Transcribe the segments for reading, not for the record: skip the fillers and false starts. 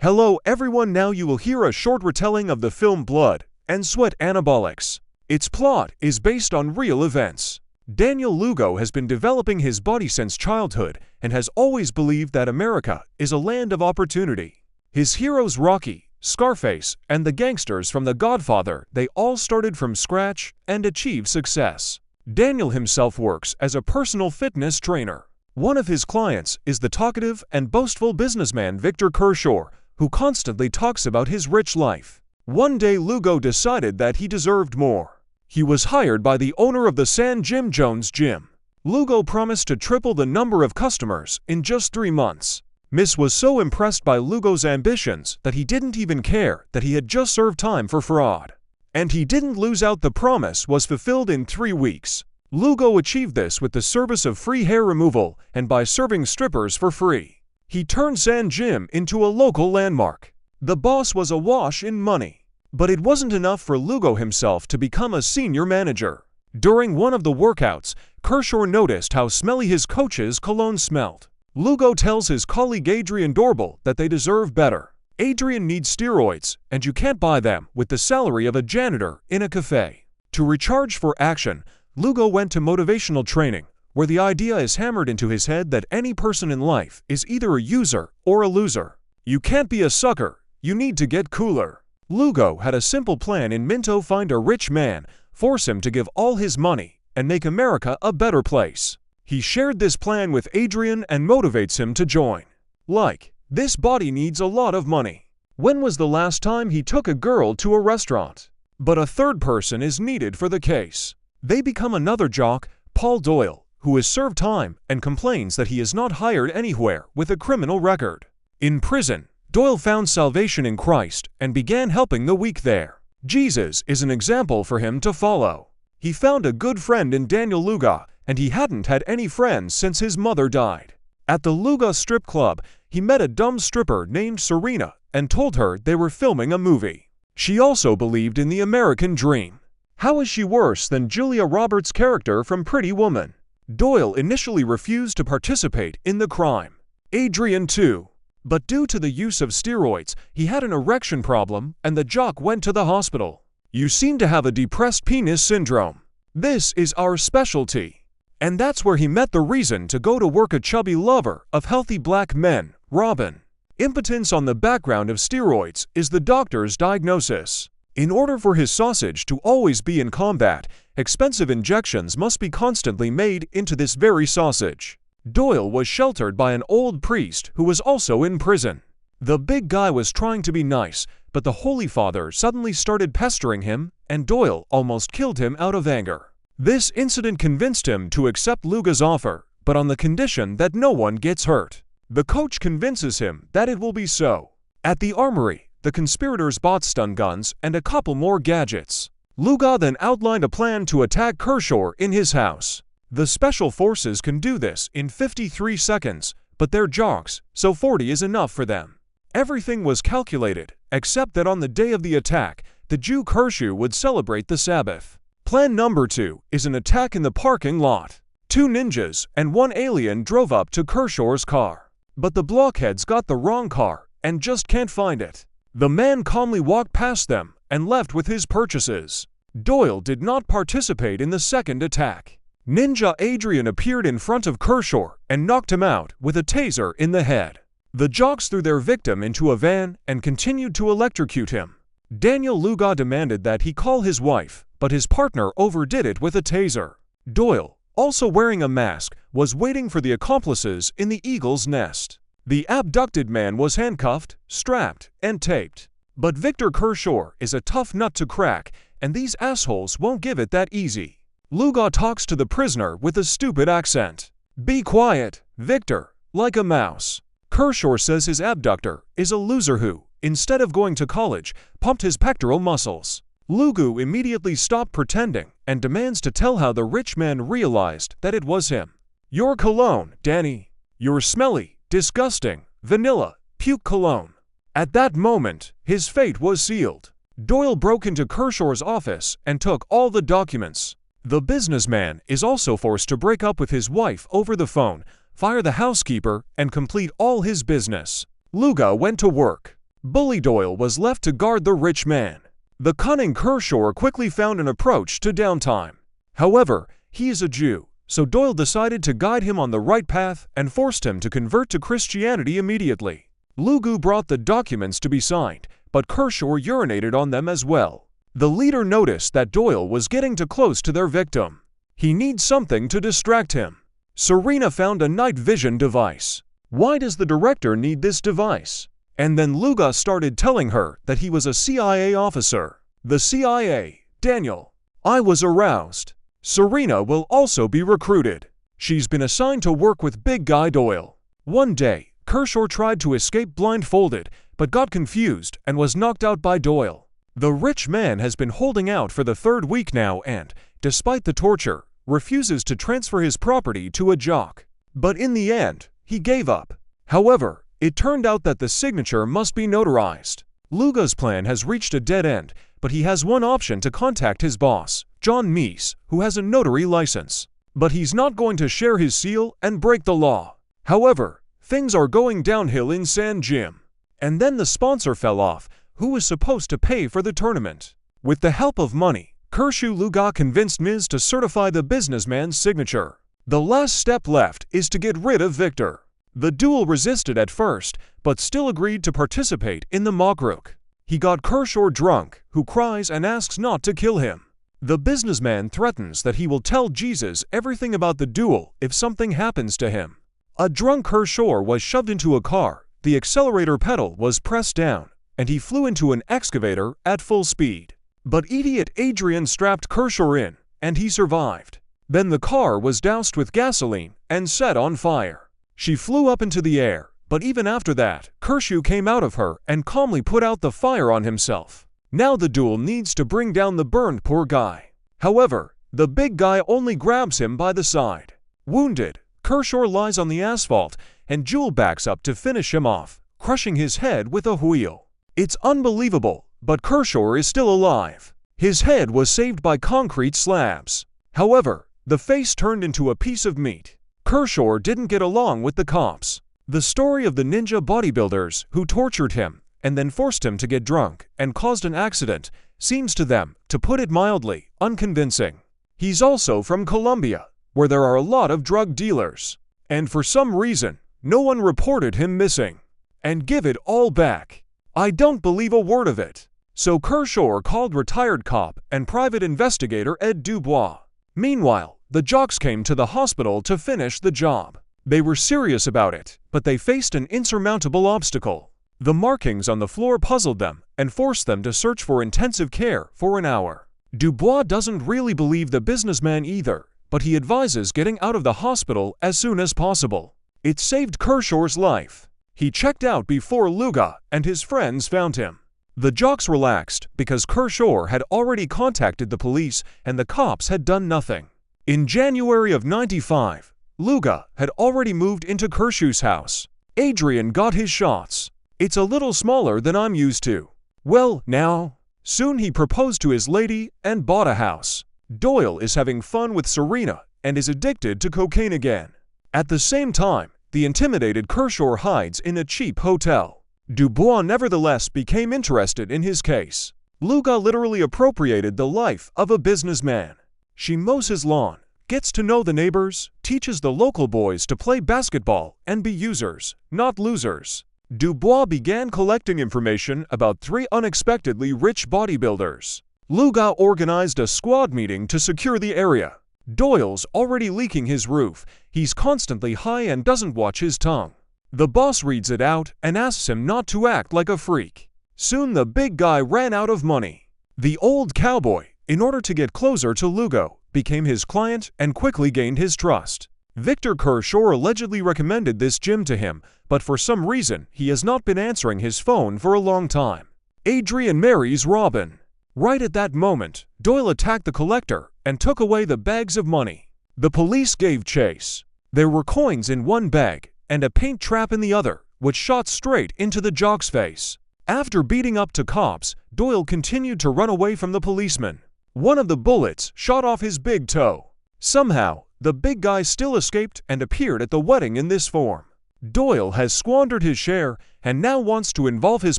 Hello everyone, now you will hear a short retelling of the film Blood and Sweat Anabolics. Its plot is based on real events. Daniel Lugo has been developing his body since childhood and has always believed that America is a land of opportunity. His heroes Rocky, Scarface, and the gangsters from the Godfather, they all started from scratch and achieved success. Daniel himself works as a personal fitness trainer. One of his clients is the talkative and boastful businessman Victor Kershaw, who constantly talks about his rich life. One day Lugo decided that he deserved more. He was hired by the owner of the San Jim Jones gym. Lugo promised to triple the number of customers in just 3 months. Miss was so impressed by Lugo's ambitions that he didn't even care that he had just served time for fraud. And he didn't lose out. The promise was fulfilled in 3 weeks. Lugo achieved this with the service of free hair removal and by serving strippers for free. He turned San Jim into a local landmark. The boss was awash in money. But it wasn't enough for Lugo himself to become a senior manager. During one of the workouts, Kershaw noticed how smelly his coach's cologne smelled. Lugo tells his colleague Adrian Dorbel that they deserve better. Adrian needs steroids, and you can't buy them with the salary of a janitor in a cafe. To recharge for action, Lugo went to motivational training, where the idea is hammered into his head that any person in life is either a user or a loser. You can't be a sucker, you need to get cooler. Lugo had a simple plan in Minto: find a rich man, force him to give all his money, and make America a better place. He shared this plan with Adrian and motivates him to join. Like, this body needs a lot of money. When was the last time he took a girl to a restaurant? But a third person is needed for the case. They become another jock, Paul Doyle, who has served time and complains that he is not hired anywhere with a criminal record. In prison, Doyle found salvation in Christ and began helping the weak there. Jesus is an example for him to follow. He found a good friend in Daniel Lugo, and he hadn't had any friends since his mother died. At the Lugo strip club, he met a dumb stripper named Serena and told her they were filming a movie. She also believed in the American dream. How is she worse than Julia Roberts' character from Pretty Woman? Doyle initially refused to participate in the crime. Adrian too. But due to the use of steroids, he had an erection problem and the jock went to the hospital. You seem to have a depressed penis syndrome. This is our specialty. And that's where he met the reason to go to work, a chubby lover of healthy black men, Robin. Impotence on the background of steroids is the doctor's diagnosis. In order for his sausage to always be in combat, expensive injections must be constantly made into this very sausage. Doyle was sheltered by an old priest who was also in prison. The big guy was trying to be nice, but the Holy Father suddenly started pestering him, and Doyle almost killed him out of anger. This incident convinced him to accept Lugo's offer, but on the condition that no one gets hurt. The coach convinces him that it will be so. At the armory, the conspirators bought stun guns and a couple more gadgets. Lugo then outlined a plan to attack Kershaw in his house. The special forces can do this in 53 seconds, but they're jocks, so 40 is enough for them. Everything was calculated, except that on the day of the attack, the Jew Kershaw would celebrate the Sabbath. Plan number 2 is an attack in the parking lot. 2 ninjas and 1 alien drove up to Kershaw's car. But the blockheads got the wrong car and just can't find it. The man calmly walked past them and left with his purchases. Doyle did not participate in the second attack. Ninja Adrian appeared in front of Kershaw and knocked him out with a taser in the head. The jocks threw their victim into a van and continued to electrocute him. Daniel Lugo demanded that he call his wife, but his partner overdid it with a taser. Doyle, also wearing a mask, was waiting for the accomplices in the eagle's nest. The abducted man was handcuffed, strapped, and taped. But Victor Kershaw is a tough nut to crack, and these assholes won't give it that easy. Lugo talks to the prisoner with a stupid accent. Be quiet, Victor, like a mouse. Kershaw says his abductor is a loser who, instead of going to college, pumped his pectoral muscles. Lugo immediately stopped pretending and demands to tell how the rich man realized that it was him. Your cologne, Danny. You're smelly, disgusting, vanilla, puke cologne. At that moment, his fate was sealed. Doyle broke into Kershaw's office and took all the documents. The businessman is also forced to break up with his wife over the phone, fire the housekeeper, and complete all his business. Lugo went to work. Bully Doyle was left to guard the rich man. The cunning Kershaw quickly found an approach to downtime. However, he is a Jew, so Doyle decided to guide him on the right path and forced him to convert to Christianity immediately. Lugo brought the documents to be signed, but Kershaw urinated on them as well. The leader noticed that Doyle was getting too close to their victim. He needs something to distract him. Serena found a night vision device. Why does the director need this device? And then Lugo started telling her that he was a CIA officer. The CIA, Daniel. I was aroused. Serena will also be recruited. She's been assigned to work with Big Guy Doyle. One day, Kershaw tried to escape blindfolded, but got confused and was knocked out by Doyle. The rich man has been holding out for the third week now and, despite the torture, refuses to transfer his property to a jock. But in the end, he gave up. However, it turned out that the signature must be notarized. Lugo's plan has reached a dead end, but he has one option to contact his boss, John Meese, who has a notary license. But he's not going to share his seal and break the law. However, things are going downhill in San Jim. And then the sponsor fell off, who was supposed to pay for the tournament. With the help of money, Lugo convinced Miz to certify the businessman's signature. The last step left is to get rid of Victor. The duel resisted at first, but still agreed to participate in the mockrook. He got Kershaw drunk, who cries and asks not to kill him. The businessman threatens that he will tell Jesus everything about the duel if something happens to him. A drunk Kershaw was shoved into a car, the accelerator pedal was pressed down, and he flew into an excavator at full speed. But idiot Adrian strapped Kershaw in, and he survived. Then the car was doused with gasoline and set on fire. She flew up into the air, but even after that, Kershaw came out of her and calmly put out the fire on himself. Now the duel needs to bring down the burned poor guy. However, the big guy only grabs him by the side. Wounded, Kershaw lies on the asphalt, and Jewel backs up to finish him off, crushing his head with a wheel. It's unbelievable, but Kershaw is still alive. His head was saved by concrete slabs. However, the face turned into a piece of meat. Kershaw didn't get along with the cops. The story of the ninja bodybuilders who tortured him and then forced him to get drunk and caused an accident seems to them, to put it mildly, unconvincing. He's also from Colombia, where there are a lot of drug dealers. And for some reason, no one reported him missing. And give it all back. I don't believe a word of it. So Kershaw called retired cop and private investigator Ed Dubois. Meanwhile, the jocks came to the hospital to finish the job. They were serious about it, but they faced an insurmountable obstacle. The markings on the floor puzzled them and forced them to search for intensive care for an hour. Dubois doesn't really believe the businessman either, but he advises getting out of the hospital as soon as possible. It saved Kershaw's life. He checked out before Lugo and his friends found him. The jocks relaxed because Kershaw had already contacted the police and the cops had done nothing. In January of '95, Lugo had already moved into Kershaw's house. Adrian got his shots. It's a little smaller than I'm used to. Well, now, soon he proposed to his lady and bought a house. Doyle is having fun with Serena and is addicted to cocaine again. At the same time, the intimidated Kershaw hides in a cheap hotel. Dubois nevertheless became interested in his case. Lugo literally appropriated the life of a businessman. She mows his lawn, gets to know the neighbors, teaches the local boys to play basketball and be users, not losers. Dubois began collecting information about 3 unexpectedly rich bodybuilders. Lugo organized a squad meeting to secure the area. Doyle's already leaking his roof. He's constantly high and doesn't watch his tongue. The boss reads it out and asks him not to act like a freak. Soon the big guy ran out of money. The old cowboy, in order to get closer to Lugo, became his client and quickly gained his trust. Victor Kershaw allegedly recommended this gym to him, but for some reason he has not been answering his phone for a long time. Adrian marries Robin. Right at that moment, Doyle attacked the collector and took away the bags of money. The police gave chase. There were coins in one bag and a paint trap in the other, which shot straight into the jock's face. After beating up 2 cops, Doyle continued to run away from the policeman. One of the bullets shot off his big toe. Somehow, the big guy still escaped and appeared at the wedding in this form. Doyle has squandered his share and now wants to involve his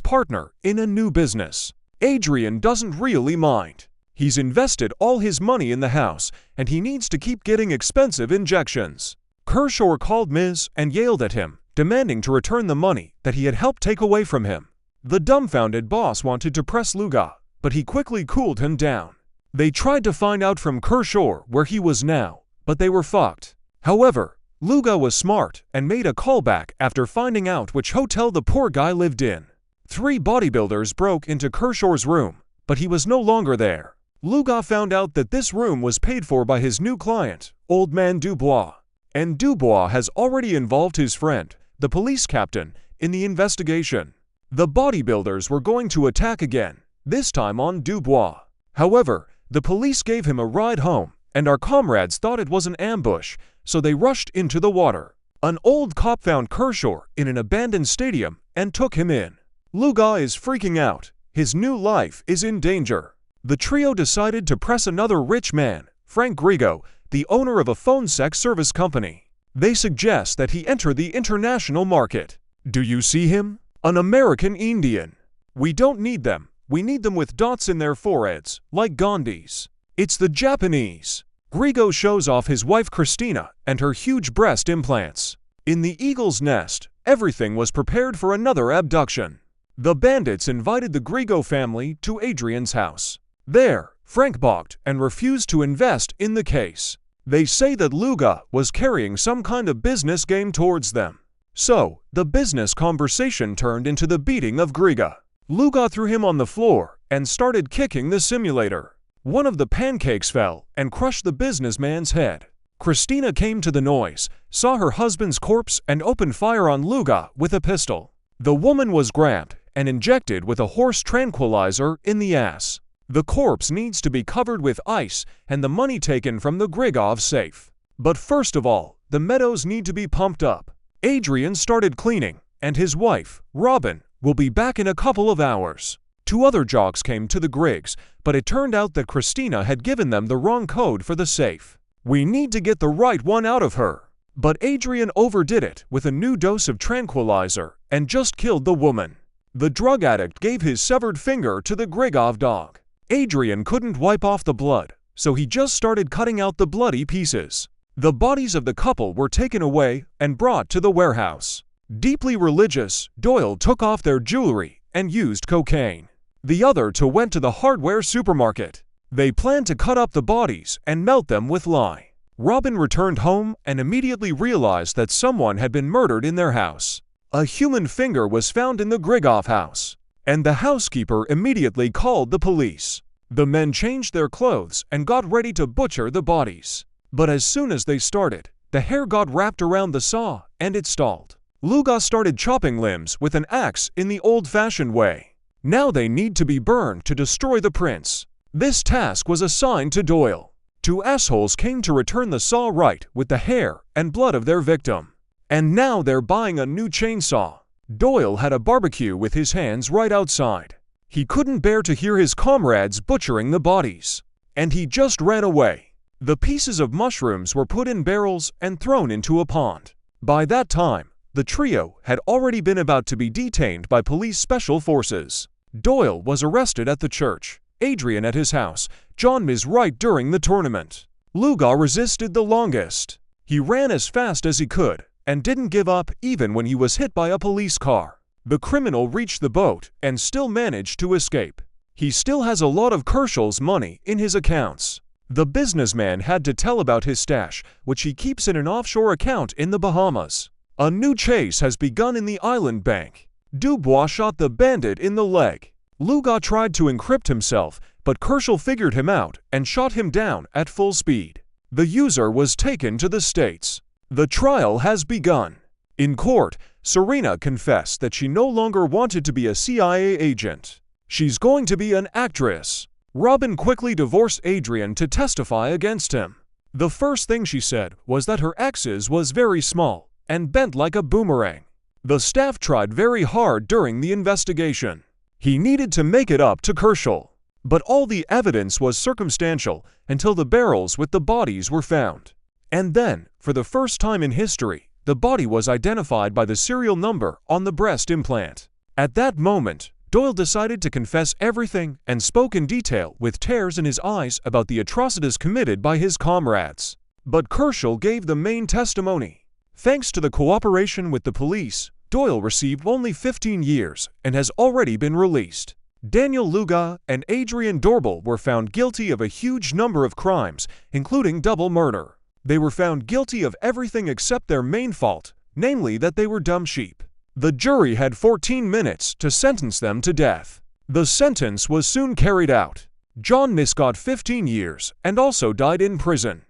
partner in a new business. Adrian doesn't really mind. He's invested all his money in the house, and he needs to keep getting expensive injections. Kershaw called Ms. and yelled at him, demanding to return the money that he had helped take away from him. The dumbfounded boss wanted to press Lugo, but he quickly cooled him down. They tried to find out from Kershaw where he was now, but they were fucked. However, Lugo was smart and made a callback after finding out which hotel the poor guy lived in. 3 bodybuilders broke into Kershaw's room, but he was no longer there. Lugo found out that this room was paid for by his new client, Old Man Dubois, and Dubois has already involved his friend, the police captain, in the investigation. The bodybuilders were going to attack again, this time on Dubois. However, the police gave him a ride home, and our comrades thought it was an ambush, so they rushed into the water. An old cop found Kershaw in an abandoned stadium and took him in. Lugo is freaking out. His new life is in danger. The trio decided to press another rich man, Frank Grigo, the owner of a phone sex service company. They suggest that he enter the international market. Do you see him? An American Indian. We don't need them. We need them with dots in their foreheads, like Gandhi's. It's the Japanese. Grigo shows off his wife Christina and her huge breast implants. In the Eagle's Nest, everything was prepared for another abduction. The bandits invited the Grigo family to Adrian's house. There, Frank balked and refused to invest in the case. They say that Lugo was carrying some kind of business game towards them. So, the business conversation turned into the beating of Grigo. Lugo threw him on the floor and started kicking the simulator. One of the pancakes fell and crushed the businessman's head. Christina came to the noise, saw her husband's corpse and opened fire on Lugo with a pistol. The woman was grabbed and injected with a horse tranquilizer in the ass. The corpse needs to be covered with ice and the money taken from the Grigov safe. But first of all, the meadows need to be pumped up. Adrian started cleaning, and his wife, Robin, will be back in a couple of hours. 2 other jocks came to the Griggs, but it turned out that Christina had given them the wrong code for the safe. We need to get the right one out of her. But Adrian overdid it with a new dose of tranquilizer and just killed the woman. The drug addict gave his severed finger to the Grigov dog. Adrian couldn't wipe off the blood, so he just started cutting out the bloody pieces. The bodies of the couple were taken away and brought to the warehouse. Deeply religious, Doyle took off their jewelry and used cocaine. The other 2 went to the hardware supermarket. They planned to cut up the bodies and melt them with lye. Robin returned home and immediately realized that someone had been murdered in their house. A human finger was found in the Grigov house, and the housekeeper immediately called the police. The men changed their clothes and got ready to butcher the bodies. But as soon as they started, the hair got wrapped around the saw and it stalled. Lugo started chopping limbs with an axe in the old-fashioned way. Now they need to be burned to destroy the prints. This task was assigned to Doyle. 2 assholes came to return the saw right with the hair and blood of their victim. And now they're buying a new chainsaw. Doyle had a barbecue with his hands right outside. He couldn't bear to hear his comrades butchering the bodies, and he just ran away. The pieces of mushrooms were put in barrels and thrown into a pond. By that time, the trio had already been about to be detained by police special forces. Doyle was arrested at the church, Adrian at his house, John Ms. right during the tournament. Lugo resisted the longest. He ran as fast as he could and didn't give up even when he was hit by a police car. The criminal reached the boat and still managed to escape. He still has a lot of Kershaw's money in his accounts. The businessman had to tell about his stash, which he keeps in an offshore account in the Bahamas. A new chase has begun in the island bank. Dubois shot the bandit in the leg. Lugo tried to encrypt himself, but Kershaw figured him out and shot him down at full speed. The user was taken to the States. The trial has begun. In court, Serena confessed that she no longer wanted to be a CIA agent. She's going to be an actress. Robin quickly divorced Adrian to testify against him. The first thing she said was that her ex's was very small and bent like a boomerang. The staff tried very hard during the investigation. He needed to make it up to Kershaw. But all the evidence was circumstantial until the barrels with the bodies were found. And then, for the first time in history, the body was identified by the serial number on the breast implant. At that moment, Doyle decided to confess everything and spoke in detail with tears in his eyes about the atrocities committed by his comrades. But Kershaw gave the main testimony. Thanks to the cooperation with the police, Doyle received only 15 years and has already been released. Daniel Lugo and Adrian Dorbel were found guilty of a huge number of crimes, including double murder. They were found guilty of everything except their main fault, namely that they were dumb sheep. The jury had 14 minutes to sentence them to death. The sentence was soon carried out. John Nis got 15 years and also died in prison.